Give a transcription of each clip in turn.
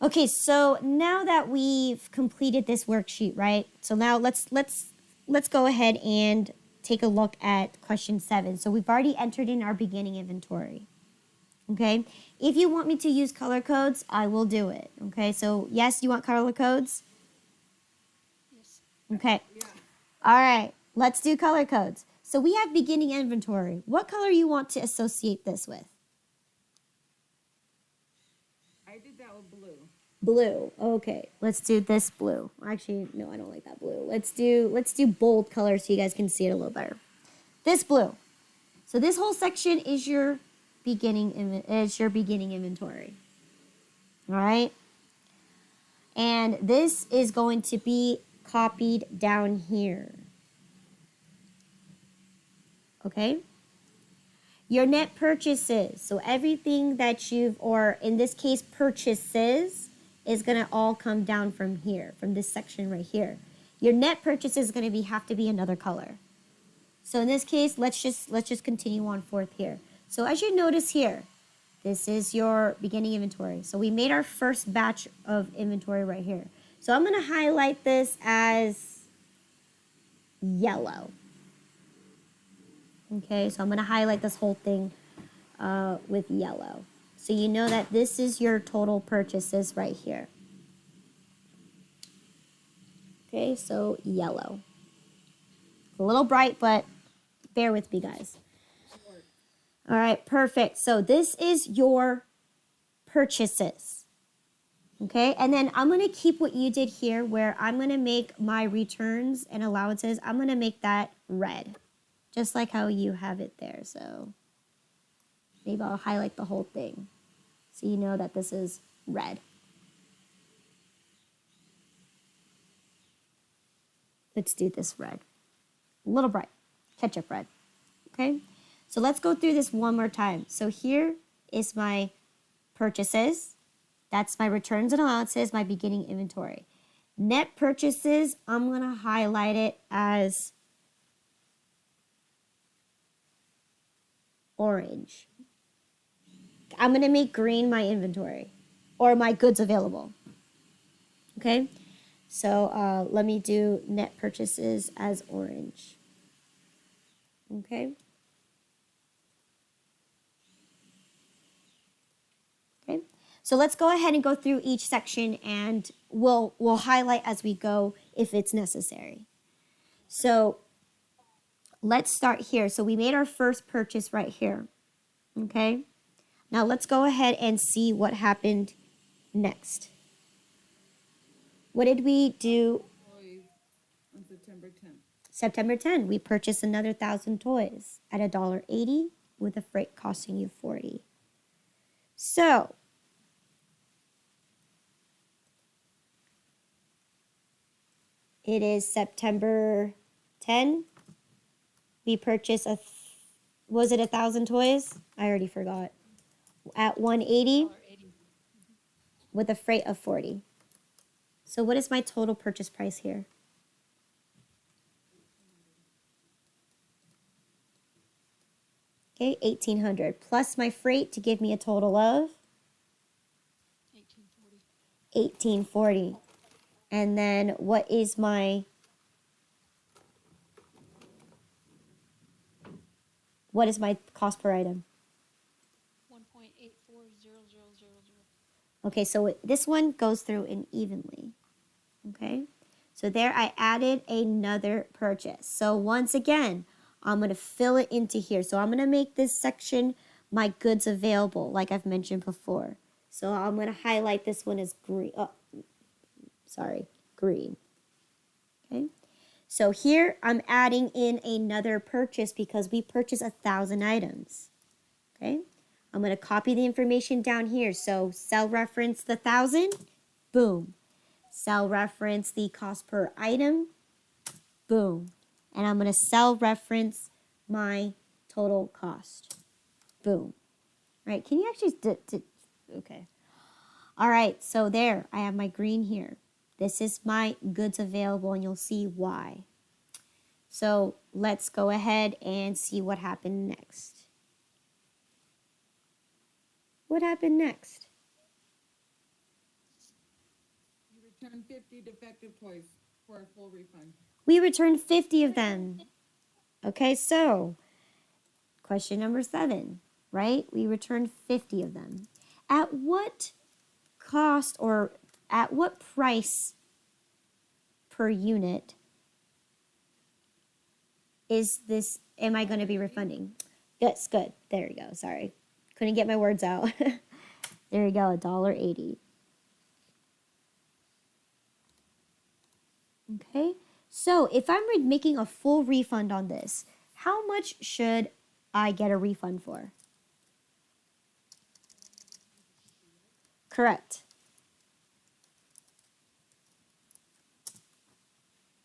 Okay, so now that we've completed this worksheet, right? So now let's go ahead and take a look at question 7. So we've already entered in our beginning inventory. Okay? If you want me to use color codes, I will do it. Okay? So yes, you want color codes? Yes. Okay. All right. Let's do color codes. So we have beginning inventory. What color you want to associate this with? I did that with blue. Blue. Okay, let's do this blue. Actually, no, I don't like that blue. Let's do bold color so you guys can see it a little better. This blue. So this whole section is your beginning inventory. All right? And this is going to be copied down here. Okay? Your net purchases. So everything that or in this case, purchases, is going to all come down from here, from this section right here. Your net purchases is going to have to be another color. So in this case, let's just continue on forth here. So as you notice here, this is your beginning inventory. So we made our first batch of inventory right here. So I'm going to highlight this as yellow. Okay, so I'm going to highlight this whole thing with yellow. So you know that this is your total purchases right here. Okay, so yellow. It's a little bright, but bear with me, guys. All right, perfect. So this is your purchases. Okay, and then I'm going to keep what you did here where I'm going to make my returns and allowances, I'm going to make that red. Just like how you have it there. So maybe I'll highlight the whole thing so you know that this is red. Let's do this red. A little bright. Ketchup red. Okay? So let's go through this one more time. So here is my purchases. That's my returns and allowances, my beginning inventory. Net purchases, I'm going to highlight it as orange. I'm going to make green my inventory or my goods available. Okay? So let me do net purchases as orange. Okay? Okay? So let's go ahead and go through each section and we'll highlight as we go if it's necessary. So let's start here. So we made our first purchase right here. Okay? Now let's go ahead and see what happened next. What did we do? Toys on September 10th. September 10, we purchased another 1,000 toys at $1.80 with a freight costing you $40. So it is September 10. We purchased was it 1,000 toys? I already forgot. At $180 with a freight of $40. So what is my total purchase price here? Okay, $1,800 plus my freight to give me a total of $1,840. And then what is my cost per item? 1.840000. Okay, so this one goes through in evenly. Okay, so there I added another purchase. So once again, I'm going to fill it into here. So I'm going to make this section my goods available, like I've mentioned before. So I'm going to highlight this one as green. Oh, sorry, green. Okay, so here I'm adding in another purchase because we purchased 1,000 items. Okay, I'm going to copy the information down here. So cell reference the 1,000, boom. Cell reference the cost per item, boom. And I'm going to cell reference my total cost, boom. Right, can you actually, okay. All right, so there, I have my green here. This is my goods available and you'll see why. So let's go ahead and see what happened next. What happened next? Return 50 defective toys for a full refund. We returned 50 of them. Okay, so question number 7, right? We returned 50 of them. At what cost or at what price per unit am I going to be refunding? Yes, good. There you go. Sorry. Couldn't get my words out. There you go, $1.80. Okay, so if I'm making a full refund on this, how much should I get a refund for? Correct.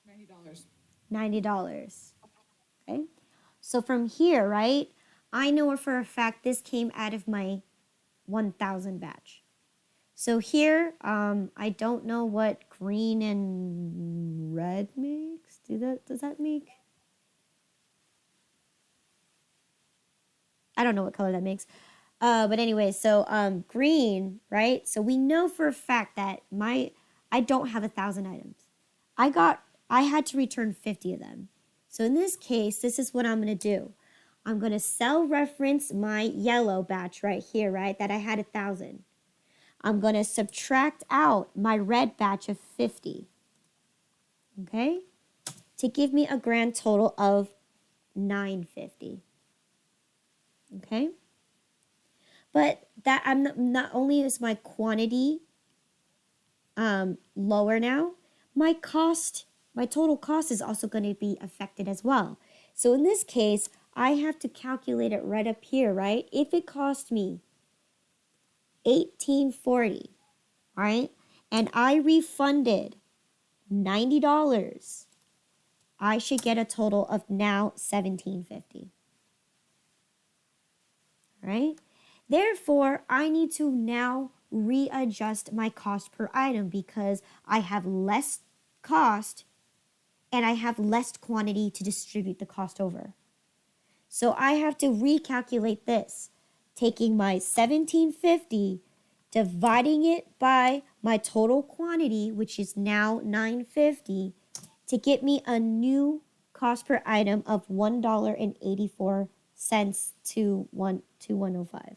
$90. $90. Okay, so from here, right, I know for a fact this came out of my 1,000 batch. So here, I don't know what green and red makes. Does that make? I don't know what color that makes. But anyway, so green, right? So we know for a fact that I don't have 1,000 items. I had to return 50 of them. So in this case, this is what I'm gonna do. I'm gonna cell reference my yellow batch right here, right? That I had 1,000. I'm gonna subtract out my red batch of 50. Okay? To give me a grand total of 950. Okay? But that not only is my quantity lower now, my total cost is also going to be affected as well. So in this case, I have to calculate it right up here, right? If it cost me $18.40, right? And I refunded $90, I should get a total of now $17.50. Right? Therefore, I need to now readjust my cost per item because I have less cost and I have less quantity to distribute the cost over. So I have to recalculate this, taking my $17.50, dividing it by my total quantity, which is now $9.50, to get me a new cost per item of $1.84 to 105.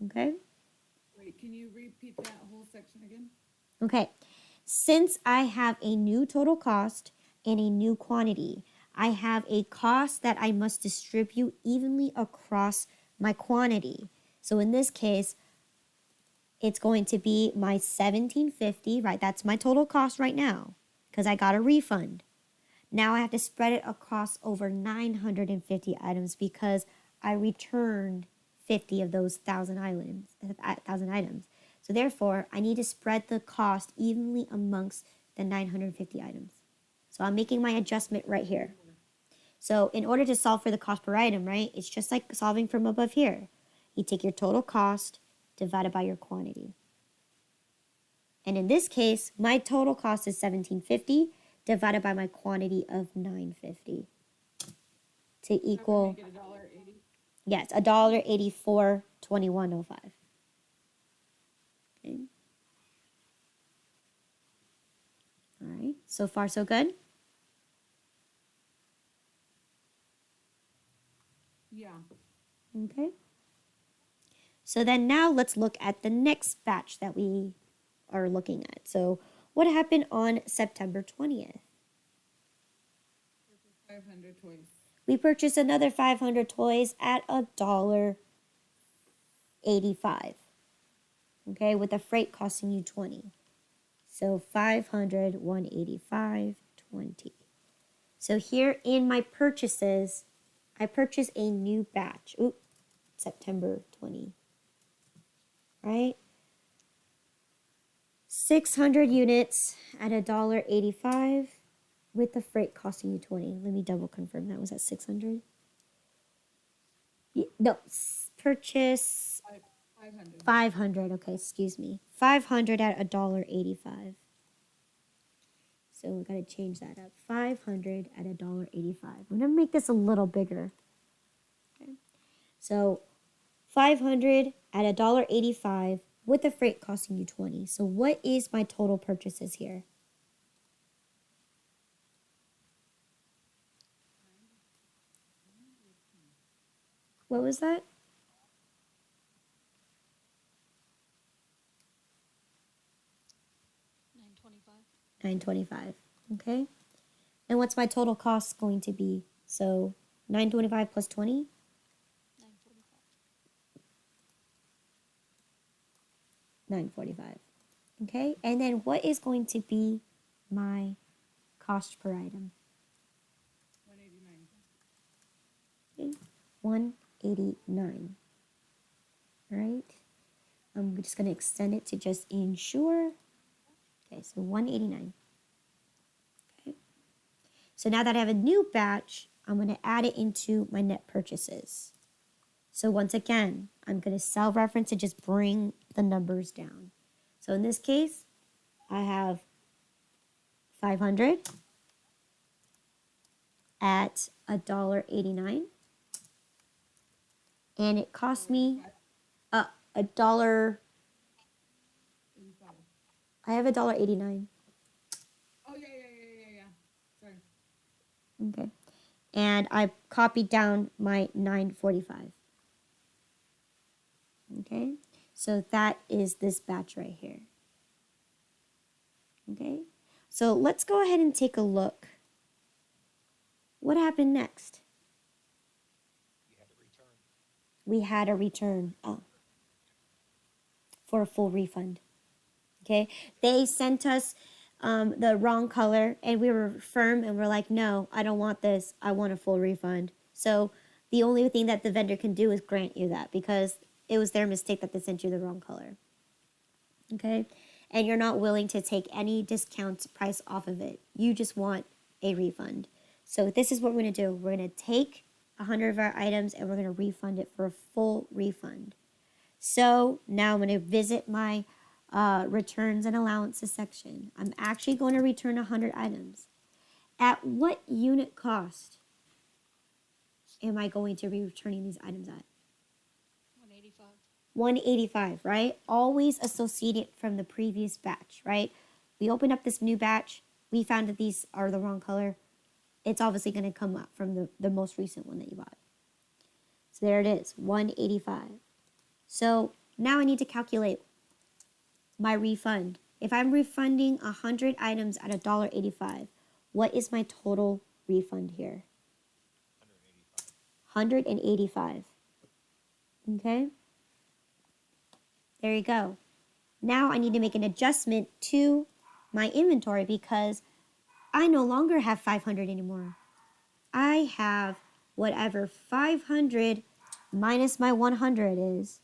Okay? Wait, can you repeat that whole section again? Okay. Since I have a new total cost and a new quantity, I have a cost that I must distribute evenly across my quantity. So in this case, it's going to be my $17.50, right? That's my total cost right now because I got a refund. Now I have to spread it across over 950 items because I returned 50 of those 1,000 items. So therefore, I need to spread the cost evenly amongst the 950 items. So I'm making my adjustment right here. So in order to solve for the cost per item, right, it's just like solving from above here. You take your total cost divided by your quantity. And in this case, my total cost is $17.50 divided by my quantity of $9.50 to equal, Make it $1.80. yes, $1.84, $21.05. Okay. All right, so far so good? Yeah. Okay. So then now let's look at the next batch that we are looking at. So what happened on September 20th? 500 toys. We purchased another 500 toys at $1.85. Okay, with the freight costing you 20. So 500, 185, 20. So here in my purchases, I purchased a new batch. Oop, September 20. Right? 600 units at $1.85 with the freight costing you 20. Let me double confirm that. Was that 600? No, purchase 500. 500. Okay, excuse me. 500 at $1.85. So we got to change that up. 500 at $1.85. I'm going to make this a little bigger. Okay. So 500 at $1.85 with the freight costing you 20. So what is my total purchases here? What was that? 925. 925. Okay. And what's my total cost going to be? So 925 plus 20? 945. 945. Okay. And then what is going to be my cost per item? 189. Okay. 189. All right. I'm just going to extend it to just ensure. Okay, so 189. Okay. So now that I have a new batch, I'm going to add it into my net purchases. So once again, I'm going to cell reference and just bring the numbers down. So in this case, I have 500 at $1.89. And it cost me a dollar. 85. I have $1.89. Oh, yeah. Sorry. Okay. And I copied down my 945. Okay. So that is this batch right here. Okay. So let's go ahead and take a look. What happened next? We had a return for a full refund. Okay. They sent us the wrong color and we were firm and we're like, no, I don't want this. I want a full refund. So the only thing that the vendor can do is grant you that because it was their mistake that they sent you the wrong color. Okay. And you're not willing to take any discount price off of it. You just want a refund. So this is what we're going to do. We're going to take 100 of our items and we're going to refund it for a full refund. So now I'm going to visit my returns and allowances section. I'm actually going to return 100 items. At what unit cost am I going to be returning these items at? 185. 185, right? Always associated from the previous batch, right? We opened up this new batch. We found that these are the wrong color. It's obviously going to come up from the most recent one that you bought. So there it is, 185. So now I need to calculate my refund. If I'm refunding 100 items at $1.85, what is my total refund here? 185. Okay? There you go. Now I need to make an adjustment to my inventory because I no longer have 500 anymore. I have whatever 500 minus my 100 is,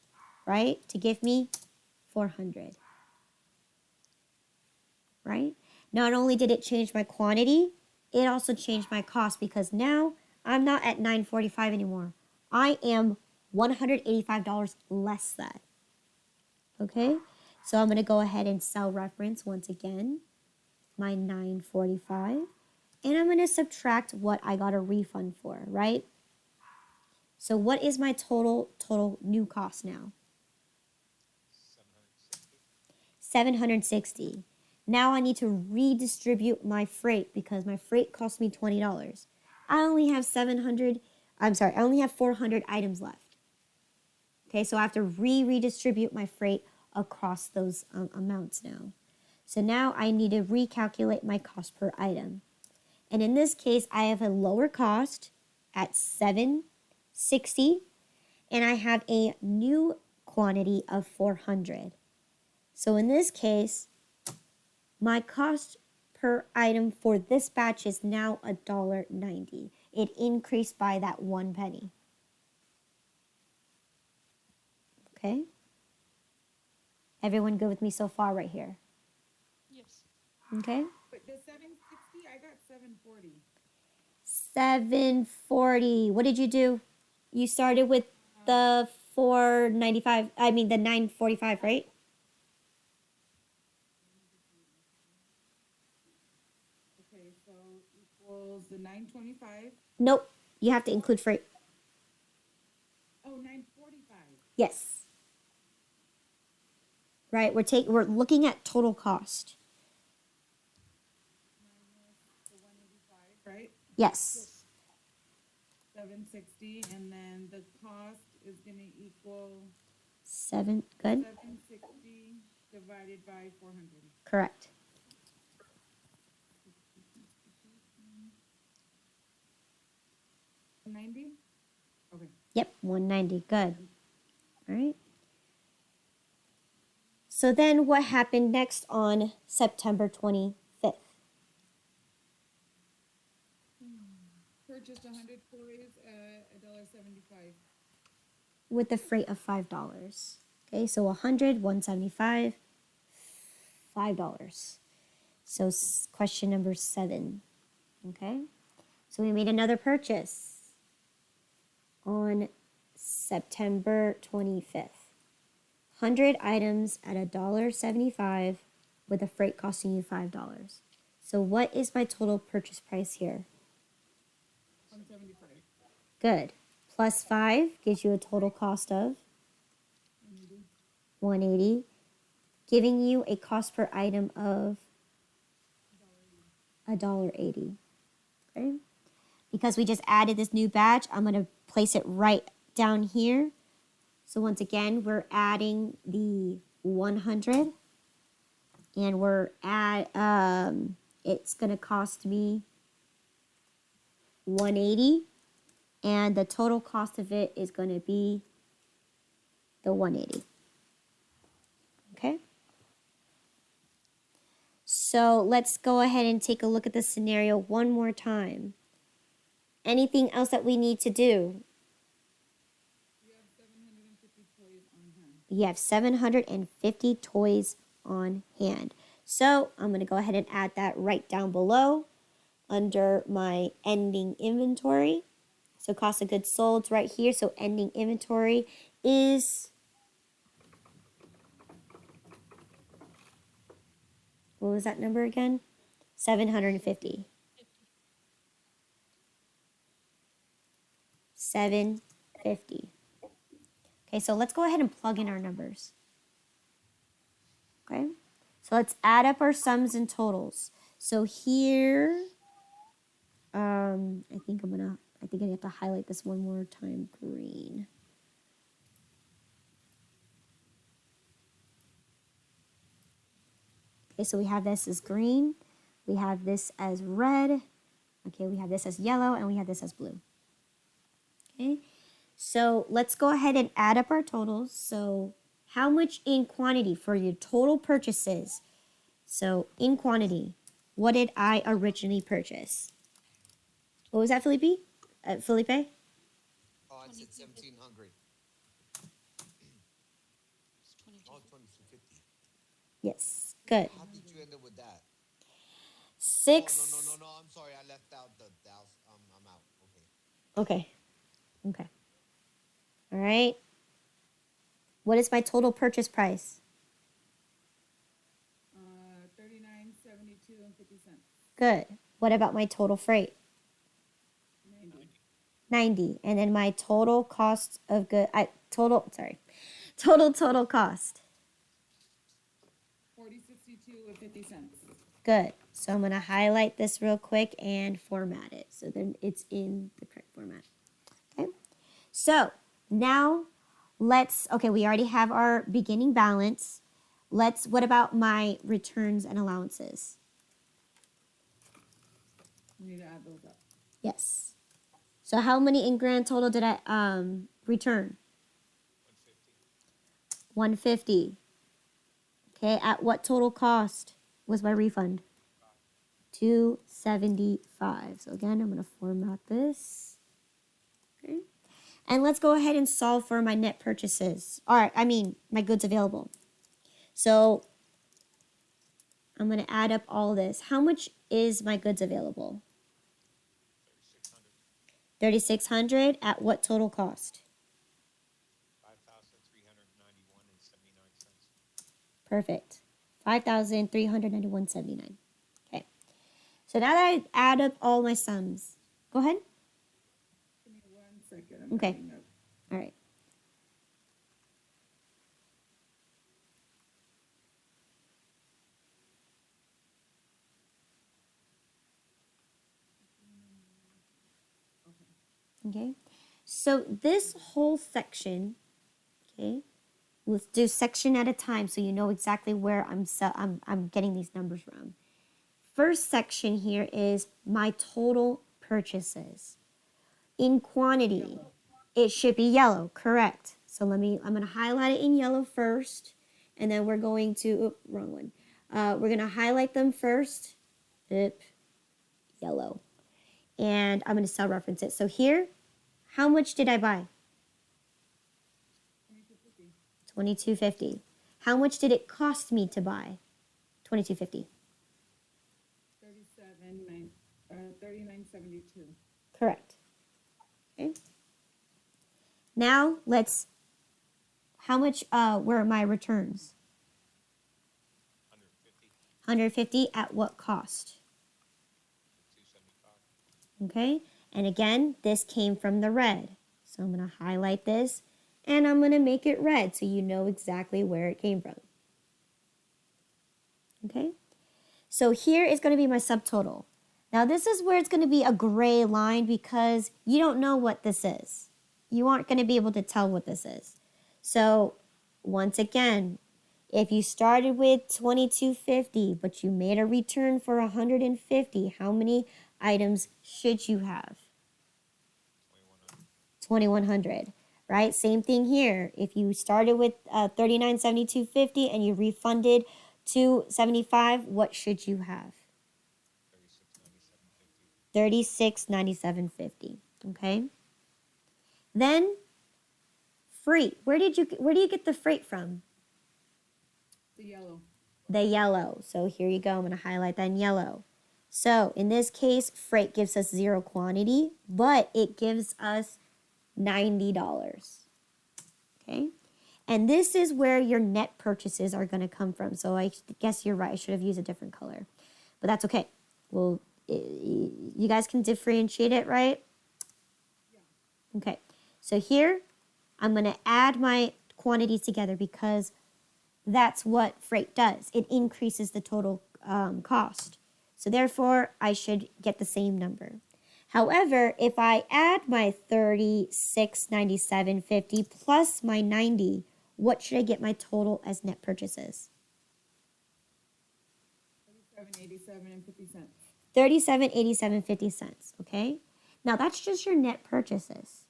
right? To give me 400. Right? Not only did it change my quantity, it also changed my cost because now I'm not at $9.45 anymore. I am $185 less than. Okay? So I'm going to go ahead and cell reference once again my $9.45 and I'm going to subtract what I got a refund for, right? So what is my total new cost now? 760. Now I need to redistribute my freight because my freight cost me $20. I only have 400 items left. Okay, so I have to redistribute my freight across those amounts now. So now I need to recalculate my cost per item. And in this case, I have a lower cost at 760 and I have a new quantity of 400. So in this case, my cost per item for this batch is now $1.90. It increased by that 1 penny. Okay? Everyone good with me so far right here? Yes. Okay? But the 760, I got 740. 740. What did you do? You started with the 495, I mean the 945, right? Okay, so equals the 925. Nope. You have to include freight. Oh, 945. Yes. right? We're looking at total cost. Minus the 185, right? Yes. Yes. 760, and then the cost is gonna equal 7, good? 760 divided by 400. Correct. 90? Okay. Yep, 190, good. All right. So then what happened next on September 25th? Purchased 100 toys at $1.75. With the freight of $5. Okay, so 100, 175, $5. So question number 7. Okay, so we made another purchase on September 25th. 100 items at $1.75 with the freight costing you $5. So what is my total purchase price here? 175. Good. Plus 5 gives you a total cost of 180, giving you a cost per item of $1.80. Okay? Because we just added this new batch, I'm going to place it right down here. So once again, we're adding the 100, and we're at it's going to cost me 180, and the total cost of it is going to be the 180. Okay? So let's go ahead and take a look at the scenario one more time. Anything else that we need to do? You have 750 toys on hand. You have 750 toys on hand. So I'm going to go ahead and add that right down below under my ending inventory. So cost of goods sold right here. So ending inventory is, what was that number again? 750. 750. Okay, so let's go ahead and plug in our numbers. Okay, so let's add up our sums and totals. So here, I think I have to highlight this one more time green. Okay, so we have this as green, we have this as red, okay, we have this as yellow, and we have this as blue. Okay, so let's go ahead and add up our totals. So how much in quantity for your total purchases? So in quantity, what did I originally purchase? What was that, Felipe? Felipe? Oh, I said 1,700. It's Oh, 2250. 2,250. Yes, good. How did you end up with that? 6. Oh, no. I'm sorry. I left out the thousand. I'm out. Okay. Okay. All right. What is my total purchase price? 39.72 and 50 cents. Good. What about my total freight? 90. 90. And then my total cost of total cost. 40.62 and 50 cents. Good. So I'm going to highlight this real quick and format it so then it's in the correct format. Okay. So now we already have our beginning balance. What about my returns and allowances? You need to add those up. Yes. So how many in grand total did I return? 150. Okay, at what total cost was my refund? 275. So again, I'm going to format this. Okay. And let's go ahead and solve for my net purchases. My goods available. So I'm going to add up all this. How much is my goods available? 3,600 at what total cost? 5,391.79 cents. Perfect. 5,391.79. Okay. So now that I add up all my sums, go ahead. Give me 1 second. I'm Okay. adding up. All right. Okay, so this whole section, okay, let's do section at a time so you know exactly where I'm getting these numbers from. First section here is my total purchases. In quantity, it should be yellow, correct. So I'm going to highlight it in yellow first, and then we're going to, wrong one. We're going to highlight them first, yellow. And I'm going to cell reference it. So here, how much did I buy? $22.50. How much did it cost me to buy? $22.50. 39.72. Correct. Okay. Now how much were my returns? 150 at what cost? Okay. And again, this came from the red. So I'm going to highlight this and I'm going to make it red so you know exactly where it came from. Okay. So here is going to be my subtotal. Now this is where it's going to be a gray line because you don't know what this is. You aren't going to be able to tell what this is. So once again, if you started with $22.50 but you made a return for $150, how many items should you have? 2,100, right? Same thing here. If you started with $39.72.50 and you refunded $275, what should you have? $36.97.50. Okay. Then freight. Where do you get the freight from? The yellow. The yellow. So here you go. I'm going to highlight that in yellow. So in this case, freight gives us zero quantity, but it gives us $90. Okay. And this is where your net purchases are going to come from. So I guess you're right. I should have used a different color, but that's okay. Well, you guys can differentiate it, right? Yeah. Okay. So here, I'm going to add my quantities together because that's what freight does. It increases the total cost. So therefore, I should get the same number. However, if I add my $36.97.50 plus my $90, what should I get my total as net purchases? $37.87.50. $37.87.50, okay? Now that's just your net purchases.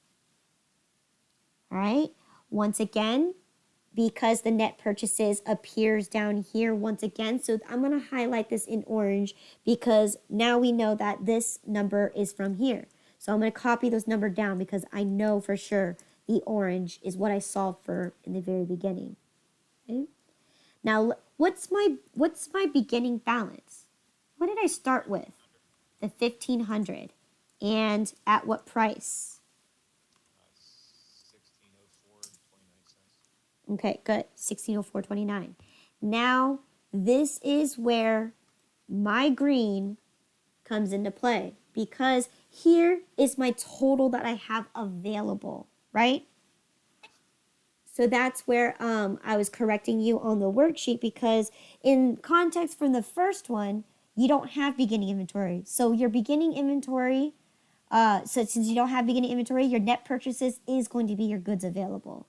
All right? Once again, because the net purchases appears down here once again. So I'm going to highlight this in orange because now we know that this number is from here. So I'm going to copy those numbers down because I know for sure the orange is what I solved for in the very beginning. Okay? Now, what's my beginning balance? What did I start with? The 1,500. And at what price? 1604.29. Okay, good. 1604.29. Now, this is where my green comes into play because here is my total that I have available, right? So that's where I was correcting you on the worksheet because in context from the first one, you don't have beginning inventory. So your beginning inventory, so since you don't have beginning inventory, your net purchases is going to be your goods available.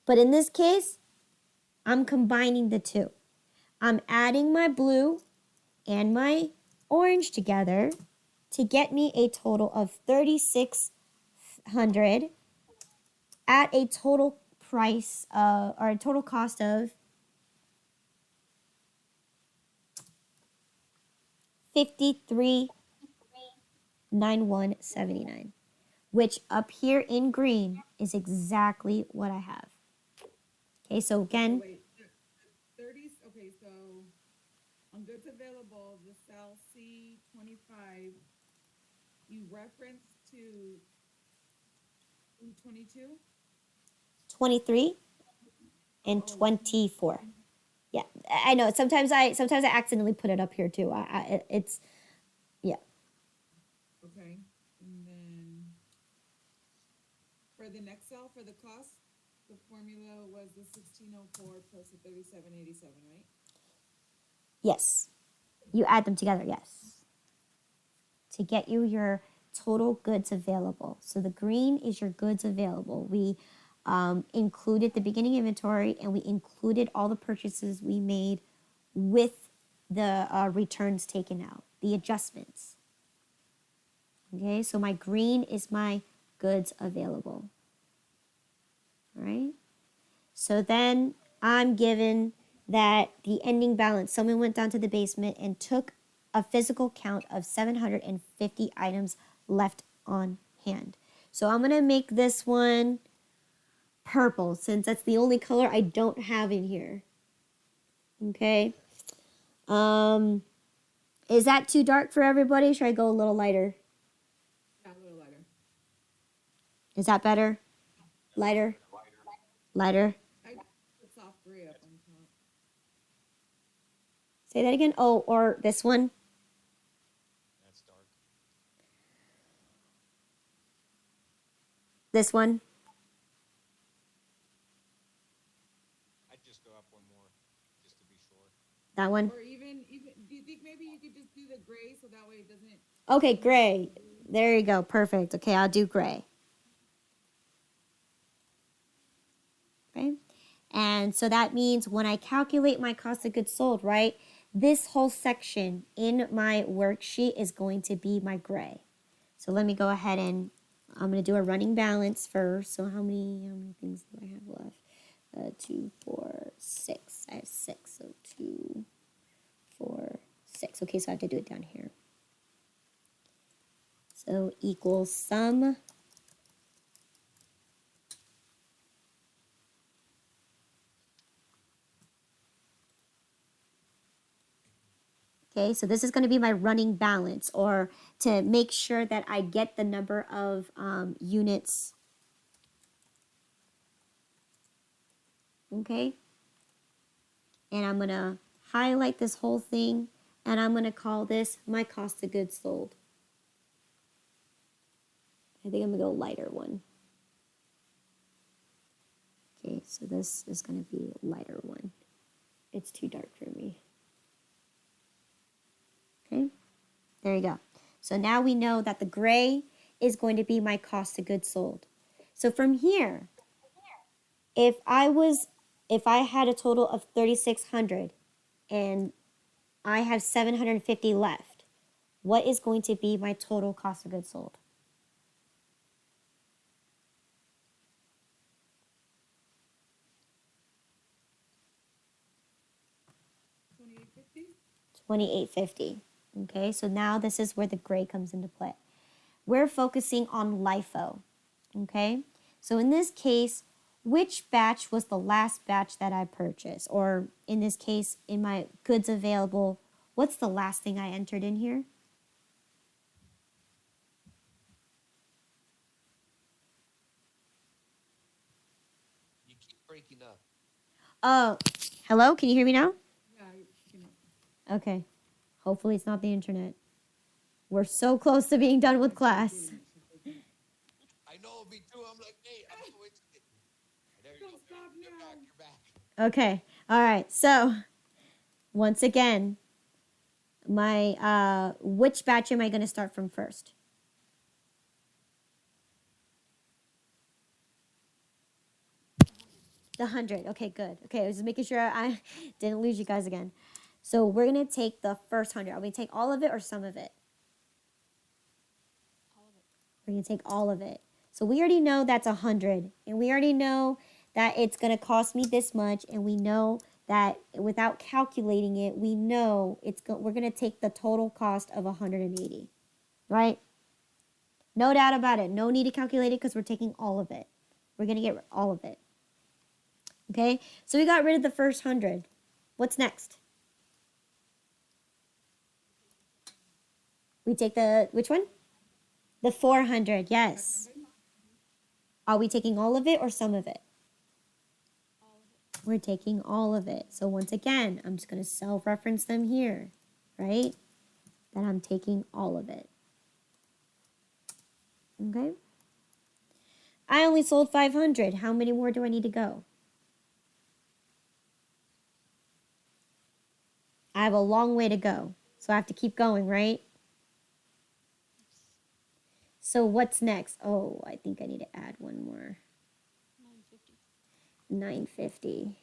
But in this case, I'm combining the two. I'm adding my blue and my orange together to get me a total of 3,600 at a total price or a total cost of $53.9179, which up here in green is exactly what I have. Okay, so again, Wait, 30. Okay, so on goods available, the cell C25, you reference to 22. 23 and 24. Yeah, I know. Sometimes I accidentally put it up here too. It's yeah. Okay, and then for the next cell for the cost, the formula was the 1604 plus the 3787, right? Yes. You add them together, yes. To get you your total goods available. So the green is your goods available. We included the beginning inventory and we included all the purchases we made with the returns taken out, the adjustments. Okay, so my green is my goods available. All right, so then I'm given that the ending balance, someone went down to the basement and took a physical count of 750 items left on hand. So I'm going to make this one purple since that's the only color I don't have in here. Okay. Is that too dark for everybody? Should I go a little lighter? Yeah, a little lighter. Is that better? Lighter? Lighter? I put soft gray up on top. Say that again. Oh, or this one? That's dark. This one? I'd just go up one more, just to be sure. That one? Or even, do you think maybe you could just do the gray so that way it doesn't? Okay, gray. There you go. Perfect. Okay, I'll do gray. Okay. And so that means when I calculate my cost of goods sold, right, this whole section in my worksheet is going to be my gray. So let me go ahead and I'm going to do a running balance first. So how many things do I have left? 2, 4, 6. I have 6. So 2, 4, 6. Okay, so I have to do it down here. So equals sum. Okay, so this is going to be my running balance, or to make sure that I get the number of units. Okay, and I'm going to highlight this whole thing, and I'm going to call this my cost of goods sold. I think I'm going to go lighter one. Okay, so this is going to be lighter one. It's too dark for me. Okay, there you go. So now we know that the gray is going to be my cost of goods sold. So from here, if I had a total of 3,600 and I have 750 left, what is going to be my total cost of goods sold? $2,850. Okay, so now this is where the gray comes into play. We're focusing on LIFO. Okay, so in this case, which batch was the last batch that I purchased? Or in this case, in my goods available, what's the last thing I entered in here? You keep breaking up. Oh, hello? Can you hear me now? Yeah, Okay. Hopefully it's not the internet. We're so close to being done with class. I know, me too. I'm like, hey, I'm so interested. There you go. Don't stop You're now. back. You're back. Okay. All right. So, once again, my which batch am I going to start from first? The 100. Okay, good. Okay, I was just making sure I didn't lose you guys again. So we're going to take the first 100. Are we going to take all of it or some of it? All of it. We're going to take all of it. So we already know that's 100. And we already know that it's going to cost me this much. And we know that without calculating it, we know we're going to take the total cost of 180. Right? No doubt about it. No need to calculate it because we're taking all of it. We're going to get all of it. Okay? So we got rid of the first 100. What's next? We take which one? The 400, yes. Are we taking all of it or some of it? All of it. We're taking all of it. So once again, I'm just going to self-reference them here, right? That I'm taking all of it. Okay? I only sold 500. How many more do I need to go? I have a long way to go. So I have to keep going, right? Yes. So what's next? Oh, I think I need to add one more. 950. 950.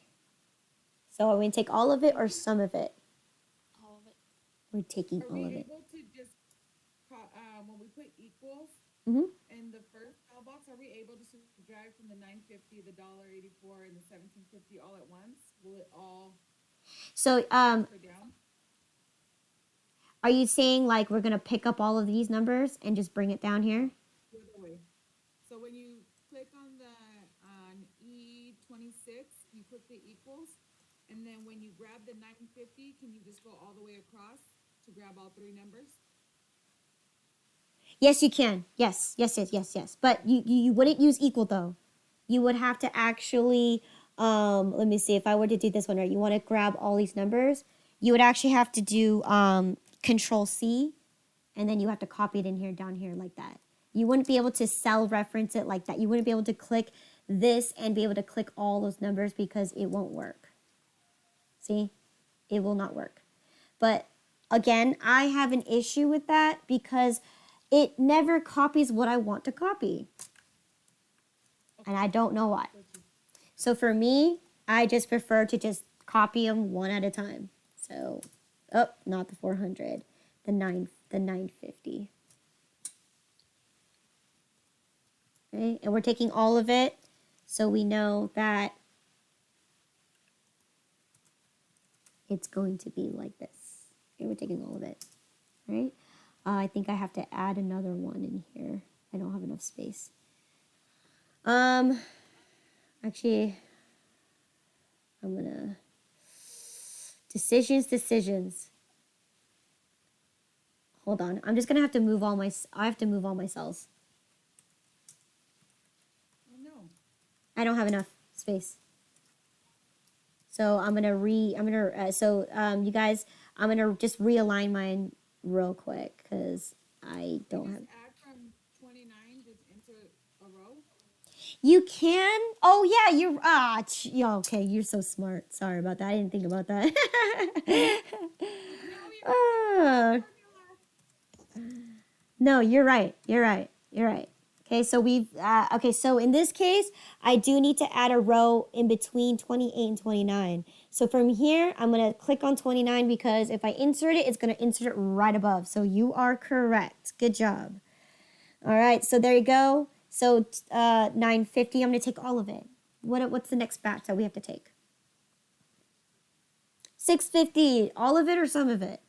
So are we going to take all of it or some of it? All of it. We're taking Are all we of it. able to just, when we put equals Mm-hmm. in the first cell box, are we able to subtract from the 950, the $1.84, and the 1750 all at once? Will it all So transfer down? are you saying like we're going to pick up all of these numbers and just bring it down here? The other way. So when you click on the on E26, you click the equals, and then when you grab the 950, can you just go all the way across to grab all three numbers? Yes, you can. Yes, yes, yes, yes, yes. But you wouldn't use equal though. You would have to actually, let me see, if I were to do this one, right, you want to grab all these numbers, you would actually have to do Control C, and then you have to copy it in here, down here like that. You wouldn't be able to cell reference it like that. You wouldn't be able to click this and be able to click all those numbers because it won't work. See? It will not work. But again, I have an issue with that because it never copies what I want to copy. And I don't know why. So for me, I just prefer to just copy them one at a time. So, oh, not the 400, the 950. Okay, and we're taking all of it, so we know that it's going to be like this. Okay, we're taking all of it, right? I think I have to add another one in here. I don't have enough space. Actually, I'm gonna decisions. Hold on, I'm just gonna have to move all my. I have to move all my cells. Oh no. I don't have enough space. So I'm gonna you guys, I'm gonna just realign mine real quick because I don't have. Add from 29, just enter a row. You can. Oh yeah, yeah. Okay, you're so smart. Sorry about that. I didn't think about that. Now you can take out Ah, the formula. no, you're right. You're right. You're right. Okay, so okay, so in this case, I do need to add a row in between 28 and 29. So from here, I'm going to click on 29 because if I insert it, it's going to insert it right above. So you are correct. Good job. All right, so there you go. So 950, I'm going to take all of it. What's the next batch that we have to take? 650, all of it or some of it?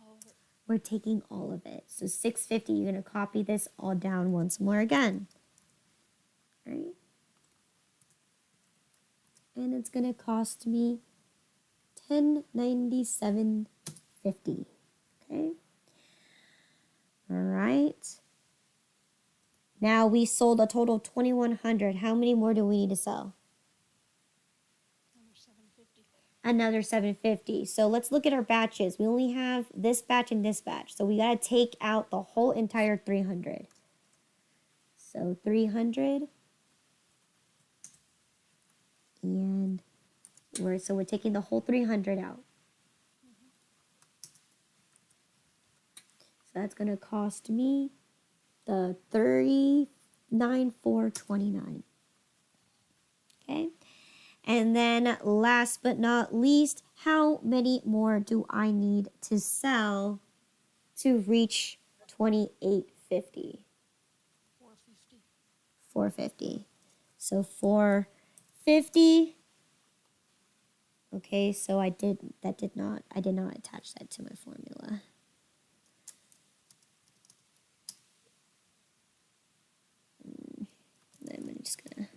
All of it. We're taking all of it. So 650, you're going to copy this all down once more again. All right? And it's going to cost me $10.97.50. Okay? All right. Now we sold a total of 2,100. How many more do we need to sell? Another 750. Another 750. So let's look at our batches. We only have this batch and this batch. So we got to take out the whole entire 300. So 300. And we're taking the whole 300 out. So that's going to cost me the 39,429. Okay? And then last but not least, how many more do I need to sell to reach 2850? 450. 450. So 450. Okay, so I did not attach that to my formula. I'm just gonna.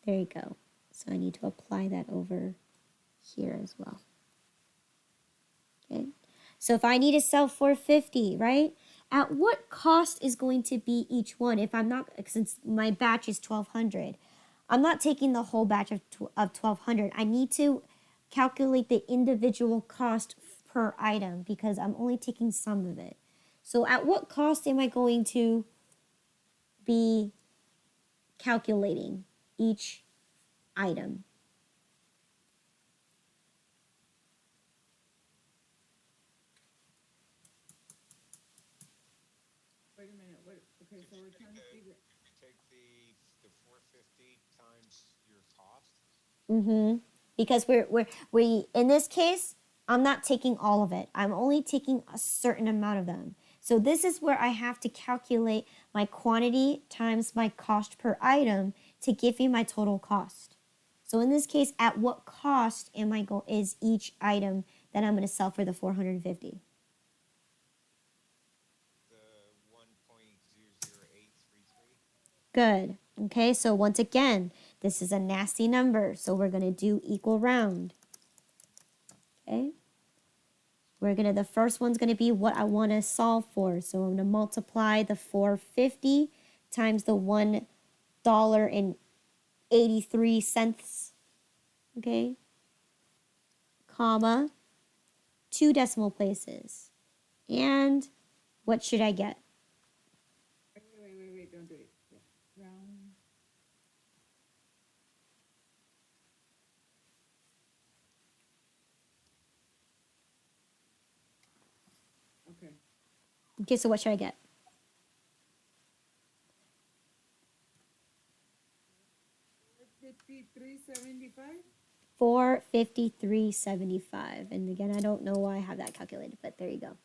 There you go. So I need to apply that over here as well. Okay. So if I need to sell 450, right? At what cost is going to be each one? If I'm not, since my batch is 1,200, I'm not taking the whole batch of 1,200. I need to calculate the individual cost per item because I'm only taking some of it. So at what cost am I going to be calculating each item? Okay, so we're trying to figure. Take the 450 times your cost. Mm-hmm. Because we in this case, I'm not taking all of it. I'm only taking a certain amount of them. So this is where I have to calculate my quantity times my cost per item to give me my total cost. So in this case, at what cost is each item that I'm going to sell for the 450? The 1.00833. Good. Okay, so once again, this is a nasty number, so we're going to do equal round. Okay? The first one's going to be what I want to solve for. So I'm going to multiply the 450 times the $1.83, okay, comma, 2 decimal places. And what should I get? Wait, don't do it. Yeah. Round. Okay. Okay, so what should I get? 53.75. 453.75. And again, I don't know why I have that calculated, but there you go.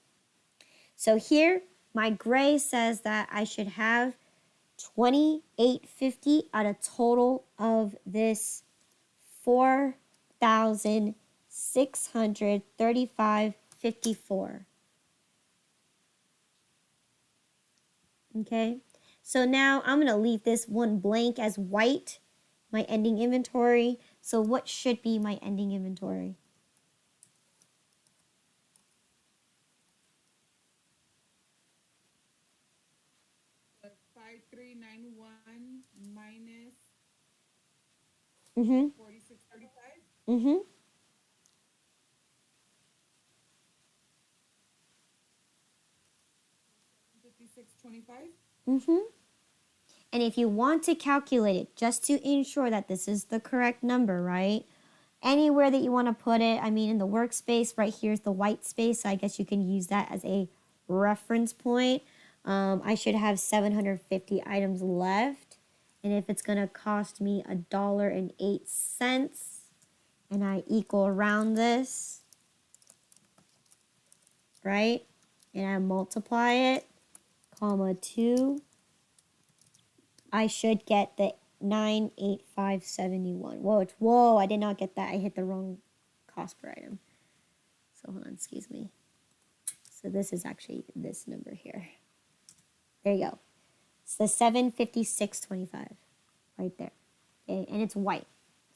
So here, my gray says that I should have 28.50 at a total of this 4,635.54. Okay, so now I'm going to leave this one blank as white, my ending inventory. So what should be my ending inventory? The 5391 minus Mm-hmm. 4635. Mm-hmm. 5625. Mm-hmm. And if you want to calculate it, just to ensure that this is the correct number, right? Anywhere that you want to put it, I mean, in the workspace, right here is the white space. So I guess you can use that as a reference point. I should have 750 items left. And if it's going to cost me $1.08, and I equal around this, right? And I multiply it, comma 2, I should get the 98571. Whoa, I did not get that. I hit the wrong cost per item. So hold on, excuse me. So this is actually this number here. There you go. It's the 756.25 right there. Okay, and it's white.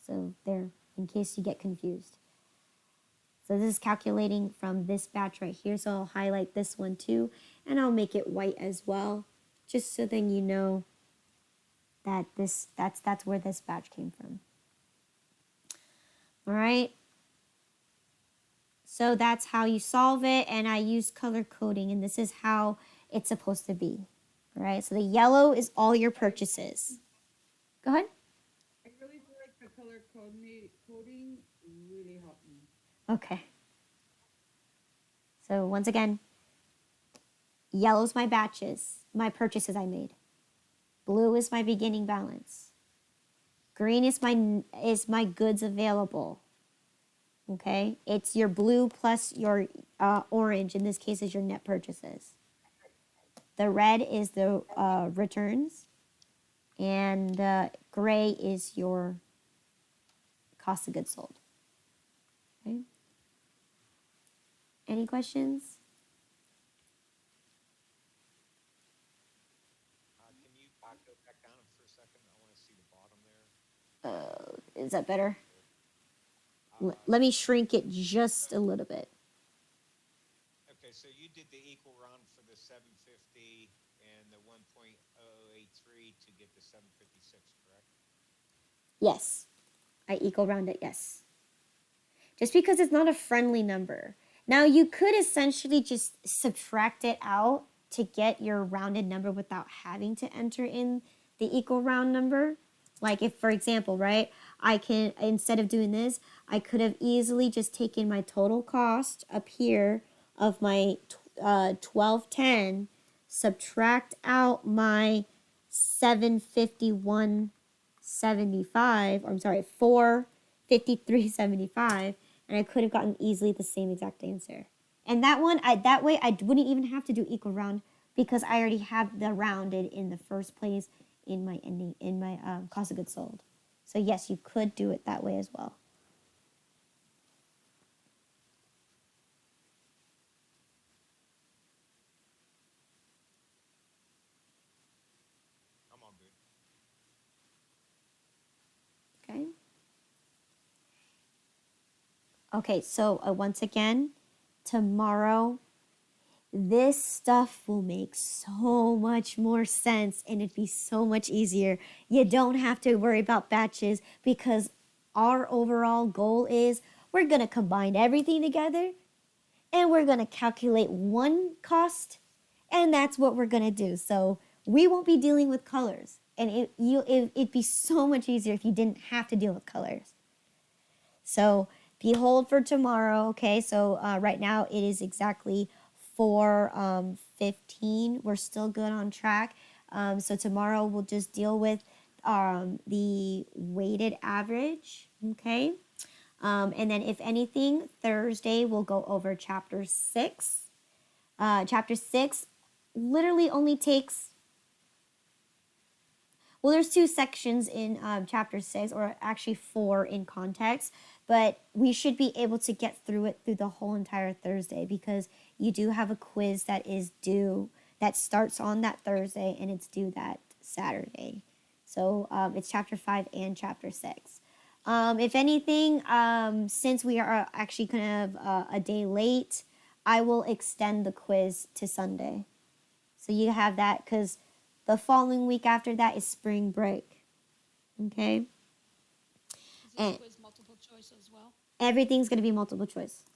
So there, in case you get confused. So this is calculating from this batch right here. So I'll highlight this one too, and I'll make it white as well, just so then you know that that's where this batch came from. All right. So that's how you solve it, and I use color coding, and this is how it's supposed to be. All right. So the yellow is all your purchases. Go ahead. I really feel like the color coding really helped me. Okay. So once again, yellow's my batches, my purchases I made. Blue is my beginning balance. Green is my goods available. Okay, it's your blue plus your orange. In this case, is your net purchases. The red is the returns, and gray is your cost of goods sold. Okay. Any questions? Can you go back down for a second? I want to see the bottom there. Is that better? Uh, Let me shrink it just a little bit. okay, so you did the equal round for the 750 and the 1.083 to get the 756, correct? Yes, I equal round it. Yes. Just because it's not a friendly number. Now you could essentially just subtract it out to get your rounded number without having to enter in the equal round number. Like if, for example, right, I can, instead of doing this, I could have easily just taken my total cost up here of my 1210 subtract out my 751.75, or I'm sorry, 453.75, and I could have gotten easily the same exact answer. And that one, that way I wouldn't even have to do equal round because I already have the rounded in the first place in my ending, in my cost of goods sold. So yes, you could do it that way as well. I'm all good. Okay. Okay, so once again, tomorrow, this stuff will make so much more sense and it'd be so much easier. You don't have to worry about batches because our overall goal is we're going to combine everything together and we're going to calculate one cost, and that's what we're going to do. So we won't be dealing with colors, and it'd be so much easier if you didn't have to deal with colors. So behold for tomorrow. Okay, so right now it is exactly 4:15. We're still good on track. So tomorrow we'll just deal with the weighted average. Okay. And then if anything, Thursday we'll go over chapter 6. Chapter 6 literally only takes, well, there's 2 sections in chapter 6, or actually 4 in context, but we should be able to get through it through the whole entire Thursday because you do have a quiz that is due, that starts on that Thursday and it's due that Saturday. So it's chapter 5 and chapter 6. If anything, since we are actually kind of a day late, I will extend the quiz to Sunday. So you have that because the following week after that is spring break. Okay? Is this And quiz multiple choice as well? everything's going to be multiple choice.